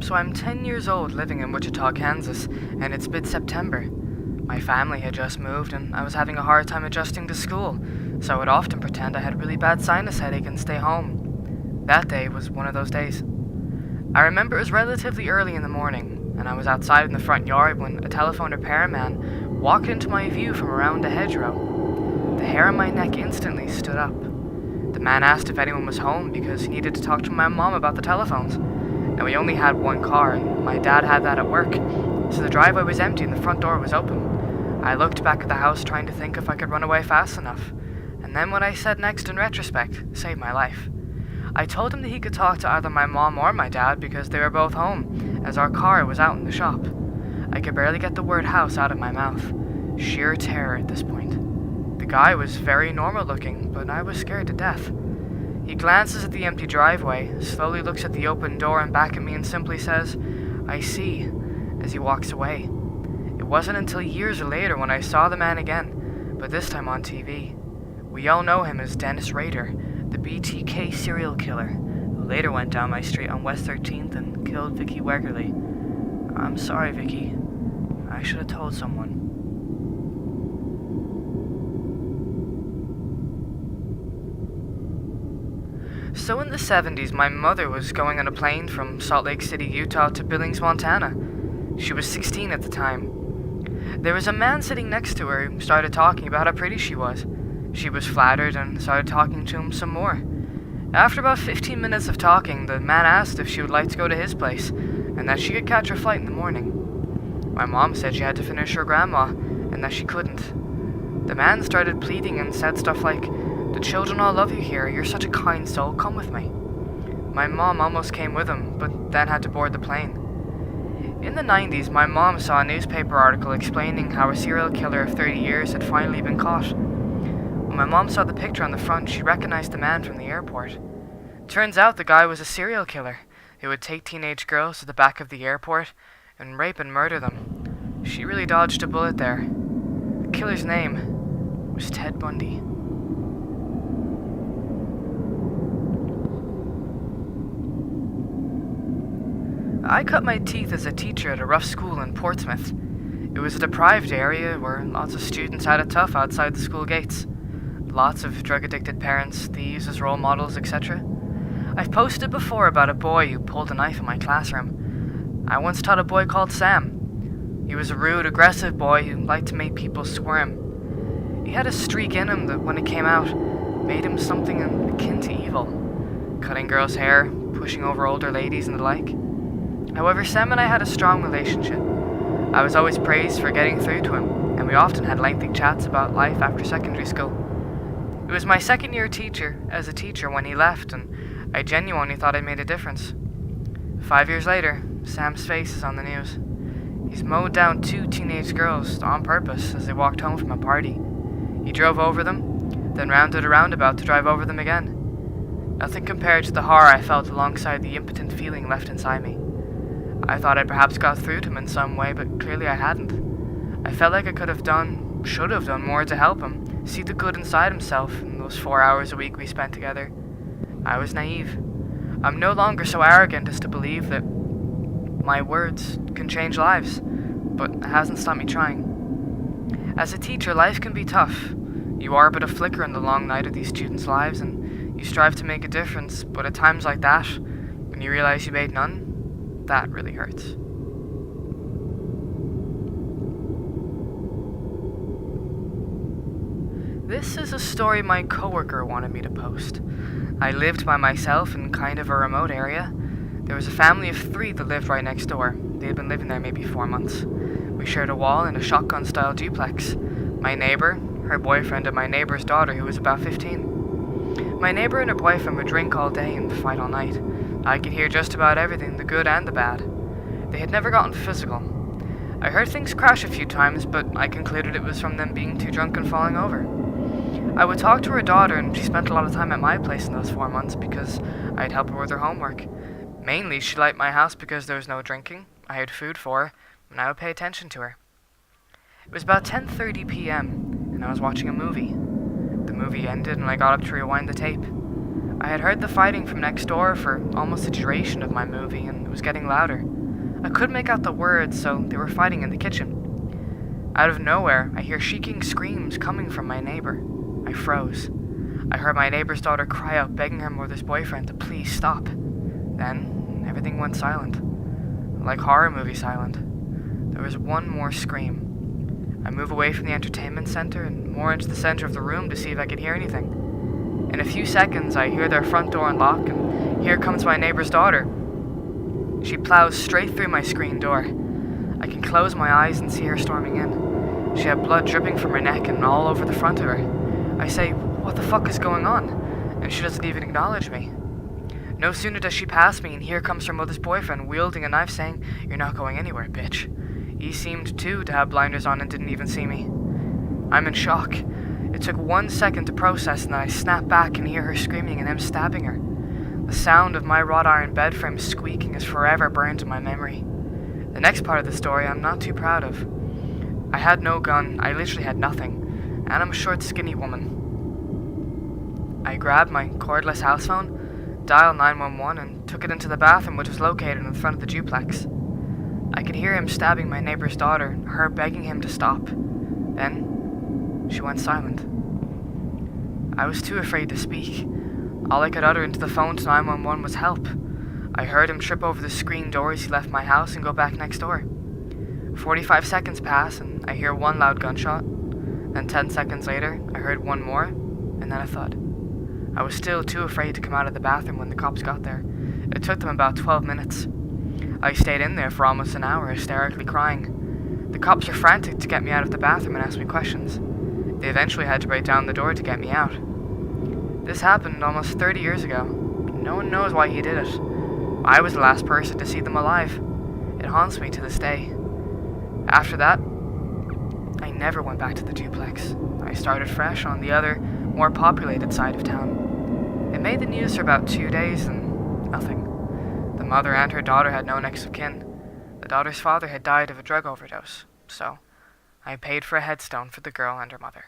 So I'm 10 years old living in Wichita, Kansas, and it's mid-September. My family had just moved and I was having a hard time adjusting to school, so I would often pretend I had a really bad sinus headache and stay home. That day was one of those days. I remember it was relatively early in the morning, and I was outside in the front yard when a telephone repairman walked into my view from around a hedgerow. The hair on my neck instantly stood up. The man asked if anyone was home because he needed to talk to my mom about the telephones. And we only had one car, and my dad had that at work, so the driveway was empty and the front door was open. I looked back at the house trying to think if I could run away fast enough, and then what I said next in retrospect saved my life. I told him that he could talk to either my mom or my dad because they were both home, as our car was out in the shop. I could barely get the word house out of my mouth. Sheer terror at this point. The guy was very normal looking, but I was scared to death. He glances at the empty driveway, slowly looks at the open door and back at me and simply says, "I see," as he walks away. It wasn't until years later when I saw the man again, but this time on TV. We all know him as Dennis Rader, the BTK serial killer, who later went down my street on West 13th and killed Vicky Wegerly. I'm sorry, Vicky. I should have told someone. So in the 70s, my mother was going on a plane from Salt Lake City, Utah to Billings, Montana. She was 16 at the time. There was a man sitting next to her who started talking about how pretty she was. She was flattered and started talking to him some more. After about 15 minutes of talking, the man asked if she would like to go to his place and that she could catch her flight in the morning. My mom said she had to finish her grandma and that she couldn't. The man started pleading and said stuff like, "The children all love you here, you're such a kind soul, come with me." My mom almost came with him, but then had to board the plane. In the 90s, my mom saw a newspaper article explaining how a serial killer of 30 years had finally been caught. When my mom saw the picture on the front, she recognized the man from the airport. Turns out the guy was a serial killer who would take teenage girls to the back of the airport and rape and murder them. She really dodged a bullet there. The killer's name was Ted Bundy. I cut my teeth as a teacher at a rough school in Portsmouth. It was a deprived area where lots of students had it tough outside the school gates. Lots of drug-addicted parents, thieves as role models, etc. I've posted before about a boy who pulled a knife in my classroom. I once taught a boy called Sam. He was a rude, aggressive boy who liked to make people squirm. He had a streak in him that, when it came out, made him something akin to evil. Cutting girls' hair, pushing over older ladies, and the like. However, Sam and I had a strong relationship. I was always praised for getting through to him, and we often had lengthy chats about life after secondary school. It was my second year as a teacher when he left, and I genuinely thought I made a difference. 5 years later, Sam's face is on the news. He's mowed down 2 teenage girls on purpose as they walked home from a party. He drove over them, then rounded a roundabout to drive over them again. Nothing compared to the horror I felt alongside the impotent feeling left inside me. I thought I'd perhaps got through to him in some way, but clearly I hadn't. I felt like I should have done more to help him, see the good inside himself in those 4 hours a week we spent together. I was naive. I'm no longer so arrogant as to believe that my words can change lives, but it hasn't stopped me trying. As a teacher, life can be tough. You are but a flicker in the long night of these students' lives, and you strive to make a difference, but at times like that, when you realize you made none, that really hurts. This is a story my coworker wanted me to post. I lived by myself in kind of a remote area. There was a family of 3 that lived right next door. They had been living there maybe 4 months. We shared a wall in a shotgun-style duplex. My neighbor, her boyfriend, and my neighbor's daughter, who was about 15. My neighbor and her boyfriend would drink all day and fight all night. I could hear just about everything, the good and the bad. They had never gotten physical. I heard things crash a few times, but I concluded it was from them being too drunk and falling over. I would talk to her daughter, and she spent a lot of time at my place in those 4 months because I'd help her with her homework. Mainly, she liked my house because there was no drinking, I had food for her, and I would pay attention to her. It was about 10:30 p.m., and I was watching a movie. The movie ended, and I got up to rewind the tape. I had heard the fighting from next door for almost the duration of my movie, and it was getting louder. I couldn't make out the words, so they were fighting in the kitchen. Out of nowhere, I hear shrieking screams coming from my neighbor. I froze. I heard my neighbor's daughter cry out, begging her mother's boyfriend to please stop. Then, everything went silent. Like horror movie silent. There was one more scream. I move away from the entertainment center and more into the center of the room to see if I could hear anything. In a few seconds, I hear their front door unlock, and here comes my neighbor's daughter. She plows straight through my screen door. I can close my eyes and see her storming in. She had blood dripping from her neck and all over the front of her. I say, "What the fuck is going on?" And she doesn't even acknowledge me. No sooner does she pass me, and here comes her mother's boyfriend wielding a knife saying, "You're not going anywhere, bitch." He seemed, too, to have blinders on and didn't even see me. I'm in shock. It took 1 second to process, and then I snap back and hear her screaming and him stabbing her. The sound of my wrought iron bed frame squeaking is forever burned in my memory. The next part of the story I'm not too proud of. I had no gun, I literally had nothing, and I'm a short, skinny woman. I grabbed my cordless house phone, dialed 911, and took it into the bathroom, which was located in the front of the duplex. I could hear him stabbing my neighbor's daughter, her begging him to stop. Then, she went silent. I was too afraid to speak. All I could utter into the phone to 911 was help. I heard him trip over the screen door as he left my house and go back next door. 45 seconds pass, and I hear one loud gunshot. Then 10 seconds later, I heard one more, and then a thud. I was still too afraid to come out of the bathroom when the cops got there. It took them about 12 minutes. I stayed in there for almost an hour, hysterically crying. The cops were frantic to get me out of the bathroom and ask me questions. They eventually had to break down the door to get me out. This happened almost 30 years ago. No one knows why he did it. I was the last person to see them alive. It haunts me to this day. After that, I never went back to the duplex. I started fresh on the other, more populated side of town. It made the news for about 2 days and nothing. The mother and her daughter had no next of kin. The daughter's father had died of a drug overdose, so I paid for a headstone for the girl and her mother.